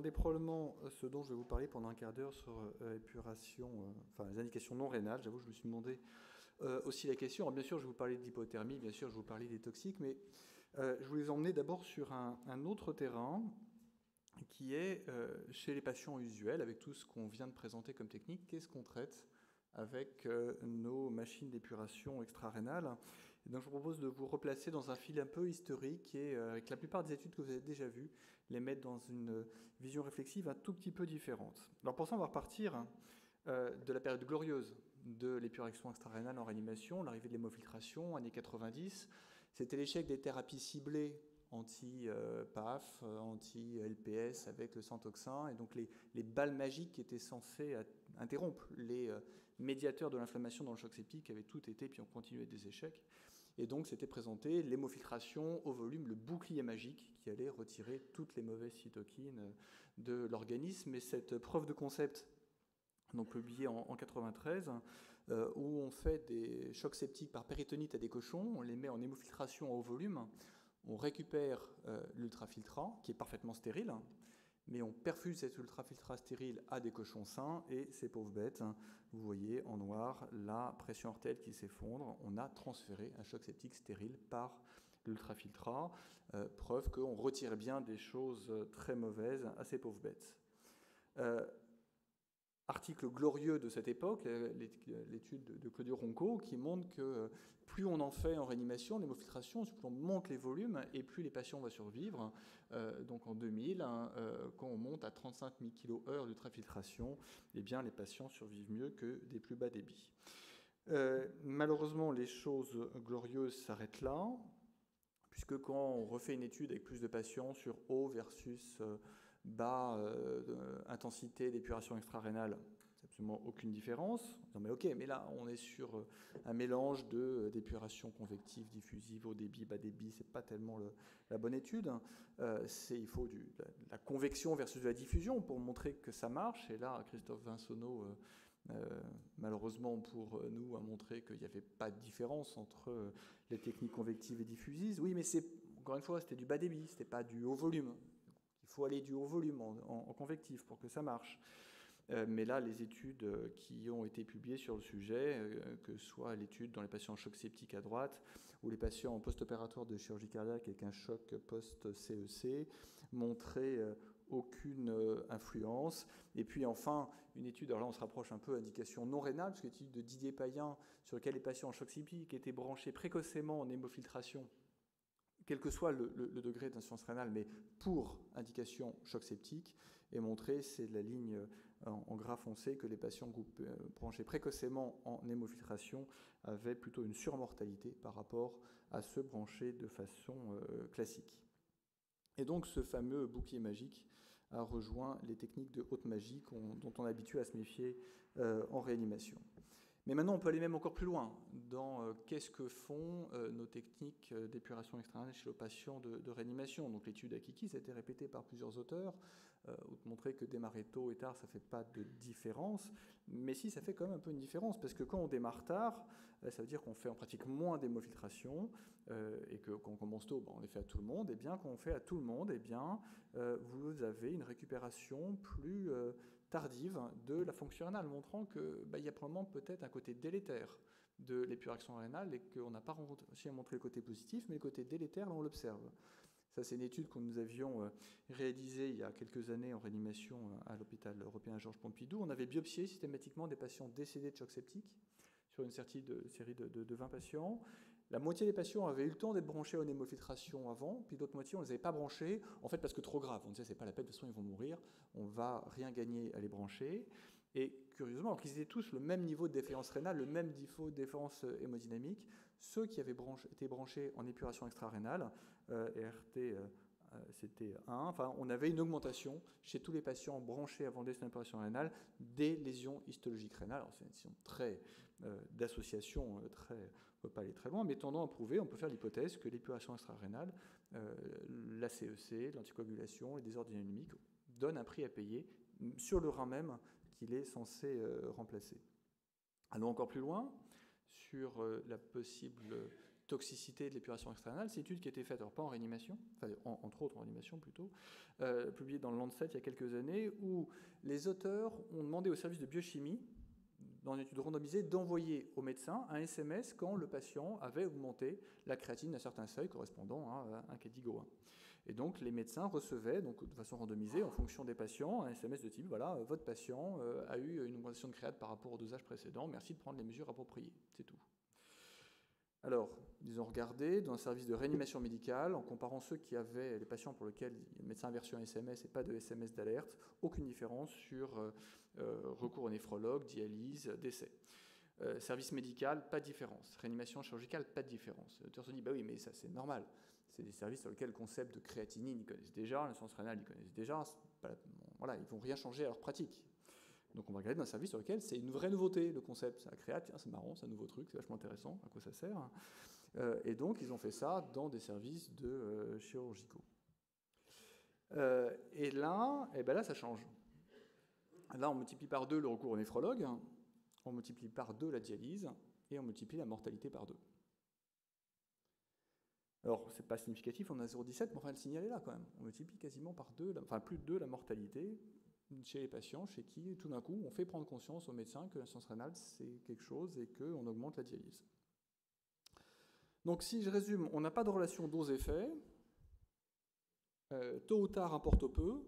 demandez probablement ce dont je vais vous parler pendant un quart d'heure sur épuration, enfin les indications non rénales. J'avoue, je me suis demandé aussi la question. Alors, bien sûr, je vais vous parler de l'hypothermie, bien sûr, je vais vous parler des toxiques, mais je voulais vous emmener d'abord sur un autre terrain qui est chez les patients usuels, avec tout ce qu'on vient de présenter comme technique. Qu'est-ce qu'on traite avec nos machines d'épuration extra-rénale? Et donc, je vous propose de vous replacer dans un fil un peu historique et avec la plupart des études que vous avez déjà vues, les mettre dans une vision réflexive un tout petit peu différente. Alors pour ça, on va repartir de la période glorieuse de l'épuration extra-rénale en réanimation, l'arrivée de l'hémofiltration, années 90. C'était l'échec des thérapies ciblées anti-PAF, anti-LPS avec le Santoxin, et donc les balles magiques qui étaient censées interrompre les médiateurs de l'inflammation dans le choc septique avaient tout été, puis ont continué des échecs. Et donc c'était présenté l'hémofiltration au volume, le bouclier magique qui allait retirer toutes les mauvaises cytokines de l'organisme. Et cette preuve de concept, donc publiée en 1993, où on fait des chocs septiques par péritonite à des cochons, on les met en hémofiltration au volume, on récupère l'ultrafiltrant, qui est parfaitement stérile, mais on perfuse cet ultrafiltrat stérile à des cochons sains, et ces pauvres bêtes, vous voyez en noir la pression artérielle qui s'effondre. On a transféré un choc septique stérile par l'ultrafiltrat, preuve qu'on retire bien des choses très mauvaises à ces pauvres bêtes. Article glorieux de cette époque, l'étude de Claudio Ronco, qui montre que plus on en fait en réanimation, l'hémofiltration, plus on monte les volumes et plus les patients vont survivre. Donc en 2000, quand on monte à 35 000 kHz d'ultrafiltration, eh bien les patients survivent mieux que des plus bas débits. Malheureusement, les choses glorieuses s'arrêtent là, puisque quand on refait une étude avec plus de patients sur haut versus bas intensité d'épuration extra-rénale, c'est absolument aucune différence. Non mais ok, mais là on est sur un mélange d'épuration convective, diffusive, haut débit, bas débit, c'est pas tellement la bonne étude. Il faut de la convection versus de la diffusion pour montrer que ça marche. Et là, Christophe Vinsonneau, malheureusement pour nous, a montré qu'il n'y avait pas de différence entre les techniques convectives et diffusives. Oui, mais encore une fois, c'était du bas débit, c'était pas du haut volume. Il faut aller du haut volume en convectif pour que ça marche. Mais là, les études qui ont été publiées sur le sujet, que ce soit l'étude dans les patients en choc septique à droite ou les patients en post-opératoire de chirurgie cardiaque avec un choc post-CEC, montraient aucune influence. Et puis enfin, une étude, alors là on se rapproche un peu indication non rénale, parce que l'étude de Didier Payen sur laquelle les patients en choc septique étaient branchés précocement en hémofiltration, quel que soit le degré d'insuffisance rénale, mais pour indication choc septique, est montré, c'est la ligne en gras foncé, que les patients branchés précocement en hémofiltration avaient plutôt une surmortalité par rapport à ceux branchés de façon classique. Et donc ce fameux bouclier magique a rejoint les techniques de haute magie dont on est habitué à se méfier en réanimation. Mais maintenant, on peut aller même encore plus loin dans qu'est-ce que font nos techniques d'épuration extra-rénale chez les patients de réanimation. Donc l'étude Akiki, ça a été répété par plusieurs auteurs, où montrer que démarrer tôt et tard, ça ne fait pas de différence. Mais si, ça fait quand même un peu une différence, parce que quand on démarre tard, ça veut dire qu'on fait en pratique moins d'hémofiltration, et que quand on commence tôt, on les fait à tout le monde. Et bien, quand on fait à tout le monde, eh bien, vous avez une récupération plus tardive de la fonction rénale, montrant qu'il y a probablement peut-être un côté délétère de l'épuration rénale et qu'on n'a pas réussi à montrer le côté positif, mais le côté délétère, là, on l'observe. Ça, c'est une étude que nous avions réalisée il y a quelques années en réanimation à l'hôpital européen Georges Pompidou. On avait biopsié systématiquement des patients décédés de choc septique sur une série de 20 patients. La moitié des patients avaient eu le temps d'être branchés en hémofiltration avant, puis l'autre moitié, on ne les avait pas branchés, en fait parce que trop grave. On disait, c'est pas la peine, de toute façon, ils vont mourir, on va rien gagner à les brancher. Et curieusement, alors qu'ils étaient tous le même niveau de défaillance rénale, le même niveau de défaillance hémodynamique, ceux qui avaient été branchés en épuration extra-rénale, RT c'était 1, enfin, on avait une augmentation chez tous les patients branchés avant l'épuration rénale des lésions histologiques rénales. Alors c'est une lésion d'association, on ne peut pas aller très loin, mais tendant à prouver, on peut faire l'hypothèse que l'épuration extra-rénale, la CEC, l'anticoagulation, les désordres dynamiques donnent un prix à payer sur le rein même qu'il est censé remplacer. Allons encore plus loin sur la possible toxicité de l'épuration extra-rénale. C'est une étude qui a été faite, alors pas en réanimation, enfin entre autres en réanimation plutôt, publiée dans le Lancet il y a quelques années, où les auteurs ont demandé au service de biochimie, dans une étude randomisée, d'envoyer au médecin un SMS quand le patient avait augmenté la créatine d'un certain seuil correspondant à un KDIGO 1. Et donc les médecins recevaient, donc, de façon randomisée, en fonction des patients, un SMS de type, voilà, votre patient a eu une augmentation de créatine par rapport au dosage précédent, merci de prendre les mesures appropriées, c'est tout. Alors, ils ont regardé dans un service de réanimation médicale, en comparant ceux qui avaient, les patients pour lesquels le médecin avait reçu un SMS et pas de SMS d'alerte, aucune différence sur recours au néphrologue, dialyse, décès. Service médical, pas de différence. Réanimation chirurgicale, pas de différence. L'auteur se dit, bah oui, mais ça c'est normal. C'est des services sur lesquels le concept de créatinine, ils connaissent déjà, l'insuffisance rénale, ils connaissent déjà. Voilà, ils ne vont rien changer à leur pratique. Donc on va regarder dans un service sur lequel c'est une vraie nouveauté, le concept. La créate, tiens, c'est marrant, c'est un nouveau truc, c'est vachement intéressant, à quoi ça sert. Et donc ils ont fait ça dans des services de chirurgicaux. Et là, là, ça change. Là, on multiplie par 2 le recours au néphrologue, on multiplie par 2 la dialyse, et on multiplie la mortalité par 2. Alors, c'est pas significatif, on a 0,17, mais enfin, le signal est là quand même. On multiplie quasiment par 2, enfin plus de 2 la mortalité chez les patients, chez qui, tout d'un coup, on fait prendre conscience aux médecins que l'insuffisance rénale, c'est quelque chose et qu'on augmente la dialyse. Donc, si je résume, on n'a pas de relation dose-effet, tôt ou tard importe peu,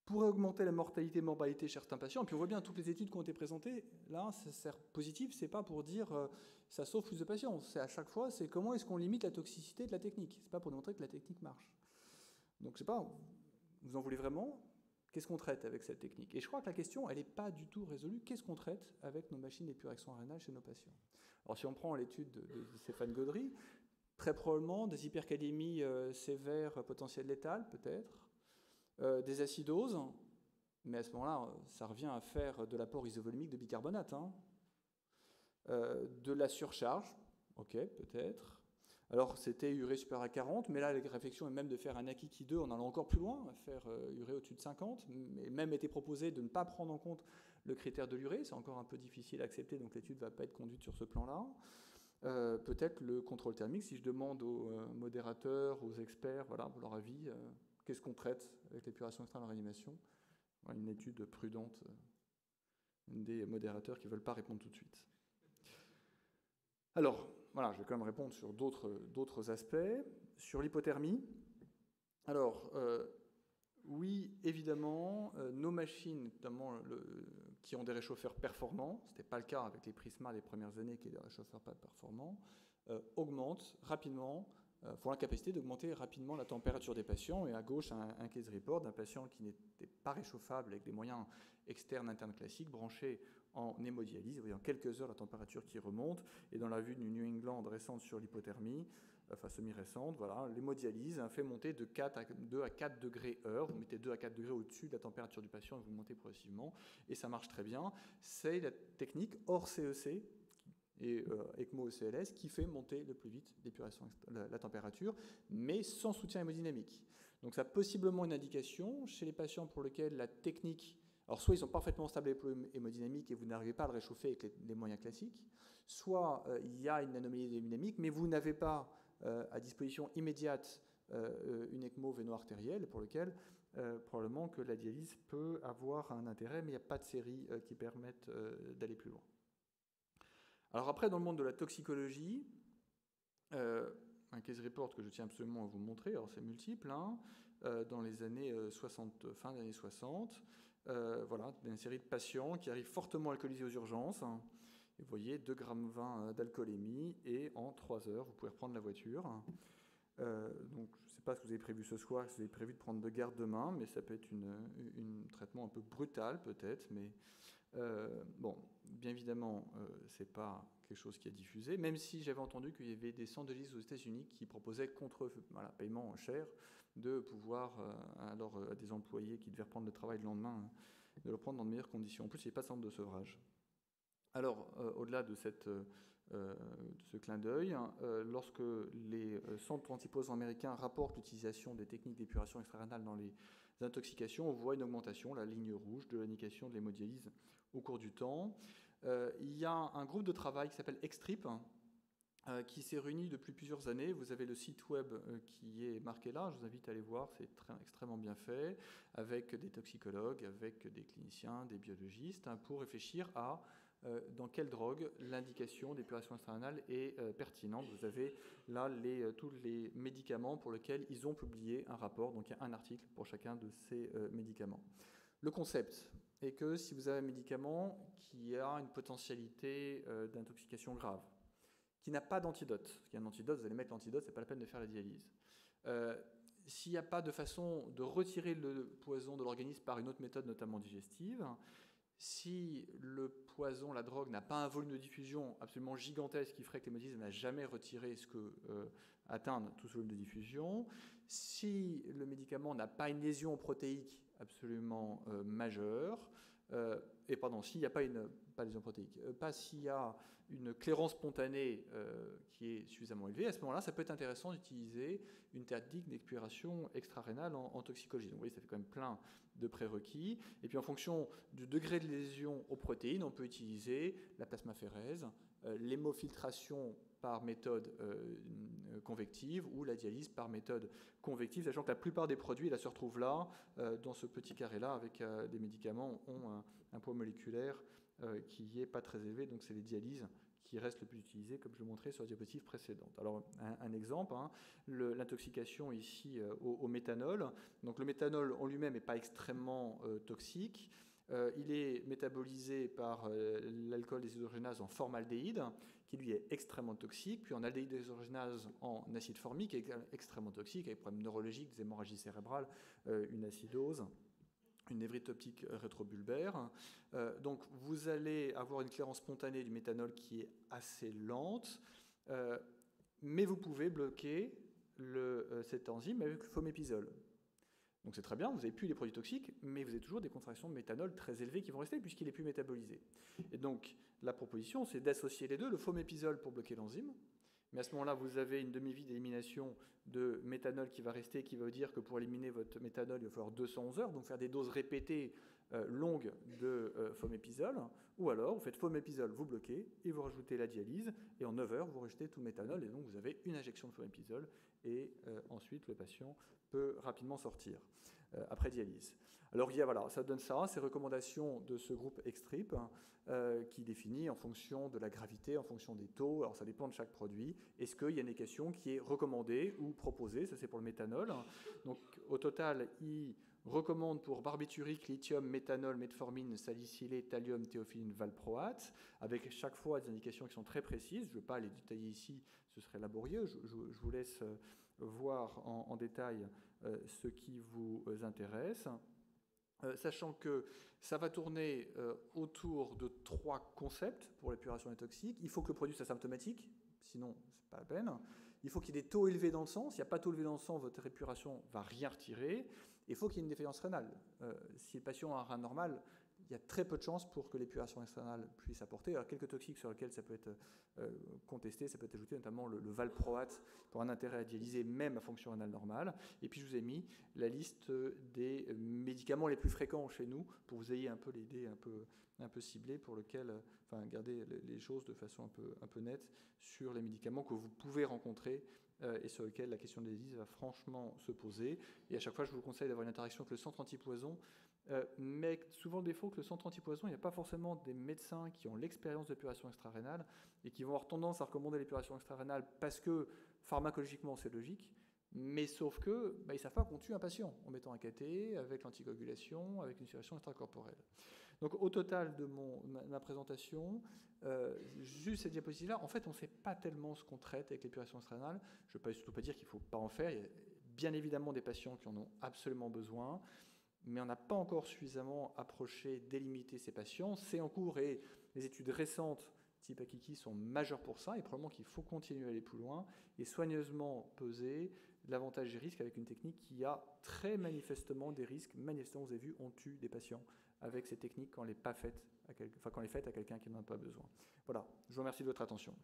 pourrait augmenter la mortalité et morbidité chez certains patients. Et puis on voit bien toutes les études qui ont été présentées, là, ça sert positif, c'est pas pour dire ça sauve plus de patients. C'est à chaque fois, c'est comment est-ce qu'on limite la toxicité de la technique. C'est pas pour démontrer que la technique marche. Donc je sais pas, vous en voulez vraiment? Qu'est-ce qu'on traite avec cette technique? Et je crois que la question, elle n'est pas du tout résolue. Qu'est-ce qu'on traite avec nos machines d'épuration rénale chez nos patients? Alors si on prend l'étude de Stéphane Gaudry, très probablement des hypercalémies sévères, potentielles létales, peut-être. Des acidoses, mais à ce moment-là, ça revient à faire de l'apport isovolimique de bicarbonate. Hein. De la surcharge, ok, peut-être. Alors, c'était urée supérieure à 40, mais là, la réflexion est même de faire un Akiki 2 en allant encore plus loin, faire urée au-dessus de 50, mais même été proposé de ne pas prendre en compte le critère de l'urée, c'est encore un peu difficile à accepter, donc l'étude ne va pas être conduite sur ce plan-là. Peut-être le contrôle thermique, si je demande aux modérateurs, aux experts, voilà, pour leur avis, qu'est-ce qu'on traite avec l'épuration extra en réanimation? Une étude prudente des modérateurs qui ne veulent pas répondre tout de suite. Alors, voilà, je vais quand même répondre sur d'autres aspects. Sur l'hypothermie, alors, oui, évidemment, nos machines, notamment qui ont des réchauffeurs performants, ce n'était pas le cas avec les Prisma des premières années qui étaient des réchauffeurs pas performants, augmentent rapidement, font la capacité d'augmenter rapidement la température des patients. Et à gauche, un case report d'un patient qui n'était pas réchauffable avec des moyens externes, internes classiques, branché en hémodialyse. Vous voyez en quelques heures la température qui remonte. Et dans la vue du New England récente sur l'hypothermie, enfin semi-récente, voilà, l'hémodialyse fait monter de 2 à 4 degrés heure. Vous mettez 2 à 4 degrés au-dessus de la température du patient et vous montez progressivement. Et ça marche très bien. C'est la technique hors CEC et ECMO CLS qui fait monter le plus vite la température, mais sans soutien hémodynamique. Donc ça a possiblement une indication chez les patients pour lesquels la technique, alors soit ils sont parfaitement stables hémodynamiques et vous n'arrivez pas à le réchauffer avec les moyens classiques, soit il y a une anomalie hémodynamique, mais vous n'avez pas à disposition immédiate une ECMO véno-artérielle pour lequel probablement que la dialyse peut avoir un intérêt, mais il n'y a pas de série qui permettent d'aller plus loin. Alors après, dans le monde de la toxicologie, un case report que je tiens absolument à vous montrer, alors c'est multiple, hein, dans les années 60, fin des années 60, voilà, une série de patients qui arrivent fortement alcoolisés aux urgences, hein, et vous voyez 2,20 g d'alcoolémie, et en 3 heures, vous pouvez reprendre la voiture. Donc je ne sais pas ce que vous avez prévu ce soir, si vous avez prévu de prendre de garde demain, mais ça peut être un traitement un peu brutal peut-être, mais bon, bien évidemment, ce n'est pas quelque chose qui est diffusé, même si j'avais entendu qu'il y avait des centres de dialyse aux États-Unis qui proposaient contre paiement cher de pouvoir, alors à des employés qui devaient reprendre le travail le lendemain, de le prendre dans de meilleures conditions. En plus, il n'y a pas de centre de sevrage. Alors, au-delà de ce clin d'œil, lorsque les centres antipoisons américains rapportent l'utilisation des techniques d'épuration extra-rénale dans les intoxications, on voit une augmentation, la ligne rouge, de l'indication de l'hémodialyse au cours du temps. Il y a un groupe de travail qui s'appelle EXTRIP, qui s'est réunie depuis plusieurs années. Vous avez le site web qui est marqué là, je vous invite à aller voir, c'est extrêmement bien fait, avec des toxicologues, avec des cliniciens, des biologistes, hein, pour réfléchir à dans quelle drogue l'indication d'épuration extra-rénale est pertinente. Vous avez là tous les médicaments pour lesquels ils ont publié un rapport, donc il y a un article pour chacun de ces médicaments. Le concept est que si vous avez un médicament qui a une potentialité d'intoxication grave, qui n'a pas d'antidote, parce qu'il y a un antidote, vous allez mettre l'antidote, c'est pas la peine de faire la dialyse. S'il n'y a pas de façon de retirer le poison de l'organisme par une autre méthode, notamment digestive, si le poison, la drogue, n'a pas un volume de diffusion absolument gigantesque qui ferait que l'hémolyse n'a jamais retiré atteindre tout ce volume de diffusion, si le médicament n'a pas une lésion protéique absolument majeure, s'il n'y a pas lésion protéique, pas s'il y a une clairance spontanée qui est suffisamment élevée, à ce moment-là, ça peut être intéressant d'utiliser une technique d'expiration extra-rénale en toxicologie. Donc, vous voyez, ça fait quand même plein de prérequis. Et puis, en fonction du degré de lésion aux protéines, on peut utiliser la plasmaphérèse, l'hémofiltration par méthode convective ou la dialyse par méthode convective, sachant que la plupart des produits là, se retrouvent là, dans ce petit carré-là, avec des médicaments ont un poids moléculaire qui n'est pas très élevé, donc c'est les dialyses qui restent le plus utilisées, comme je le montrais sur la diapositive précédente. Alors, un exemple, hein, l'intoxication ici au méthanol. Donc, le méthanol en lui-même n'est pas extrêmement toxique. Il est métabolisé par l'alcool déshydrogénase en formaldéhyde, qui lui est extrêmement toxique, puis en aldéhyde déshydrogénase en acide formique, qui est extrêmement toxique, avec des problèmes neurologiques, des hémorragies cérébrales, une acidose, une névrite optique rétrobulbaire. Donc vous allez avoir une clairance spontanée du méthanol qui est assez lente, mais vous pouvez bloquer cette enzyme avec le fomépizole. Donc c'est très bien, vous n'avez plus les produits toxiques, mais vous avez toujours des concentrations de méthanol très élevées qui vont rester puisqu'il n'est plus métabolisé. Et donc la proposition, c'est d'associer les deux, le fomépizole pour bloquer l'enzyme, mais à ce moment-là, vous avez une demi-vie d'élimination de méthanol qui va rester, qui va vous dire que pour éliminer votre méthanol, il va falloir 211 heures, donc faire des doses répétées longues de fomépizole, ou alors vous faites fomépizole, vous bloquez, et vous rajoutez la dialyse, et en 9 heures, vous rejetez tout le méthanol, et donc vous avez une injection de fomépizole, et ensuite le patient peut rapidement sortir après dialyse. Alors voilà, ça donne ça, ces recommandations de ce groupe EXTRIP, qui définit en fonction de la gravité, en fonction des taux, alors ça dépend de chaque produit. Est-ce qu'il y a une indication qui est recommandée ou proposée? Ça c'est pour le méthanol. Donc au total, il recommande pour barbiturique, lithium, méthanol, metformine, salicylé, thallium, théophylline, valproate, avec chaque fois des indications qui sont très précises. Je ne vais pas les détailler ici, ce serait laborieux. Je vous laisse voir en détail ce qui vous intéresse. Sachant que ça va tourner autour de 3 concepts pour l'épuration des toxiques. Il faut que le produit soit symptomatique, sinon ce n'est pas la peine. Il faut qu'il y ait des taux élevés dans le sang. S'il n'y a pas de taux élevés dans le sang, votre épuration ne va rien retirer. Il faut qu'il y ait une défaillance rénale. Si le patient a un rein normal, il y a très peu de chances pour que l'épuration extra-rénale puisse apporter. Alors, quelques toxiques sur lesquels ça peut être contesté, ça peut être ajouté, notamment le valproate, pour un intérêt à dialyser, même à fonction rénale normale. Et puis, je vous ai mis la liste des médicaments les plus fréquents chez nous, pour que vous ayez un peu l'idée un peu ciblée, pour lequel, garder les choses de façon un peu nette sur les médicaments que vous pouvez rencontrer et sur lesquels la question de la dialyse va franchement se poser. Et à chaque fois, je vous conseille d'avoir une interaction avec le centre antipoison, mais souvent le défaut que le centre antipoison, il n'y a pas forcément des médecins qui ont l'expérience de l'épuration extra-rénale et qui vont avoir tendance à recommander l'épuration extra-rénale parce que pharmacologiquement c'est logique, mais sauf que ils ne savent pas qu'on tue un patient en mettant un cathé, avec l'anticoagulation, avec une situation extracorporelle. Donc au total de ma présentation, juste cette diapositive-là, en fait on ne sait pas tellement ce qu'on traite avec l'épuration extra-rénale. Je ne veux surtout pas dire qu'il ne faut pas en faire. Il y a bien évidemment des patients qui en ont absolument besoin, mais on n'a pas encore suffisamment approché, délimité ces patients. C'est en cours et les études récentes type Akiki sont majeures pour ça, et probablement qu'il faut continuer à aller plus loin et soigneusement peser l'avantage et risque avec une technique qui a très manifestement des risques. Manifestement, vous avez vu, on tue des patients avec ces techniques quand on les faites à quelqu'un qui n'en a pas besoin. Voilà, je vous remercie de votre attention.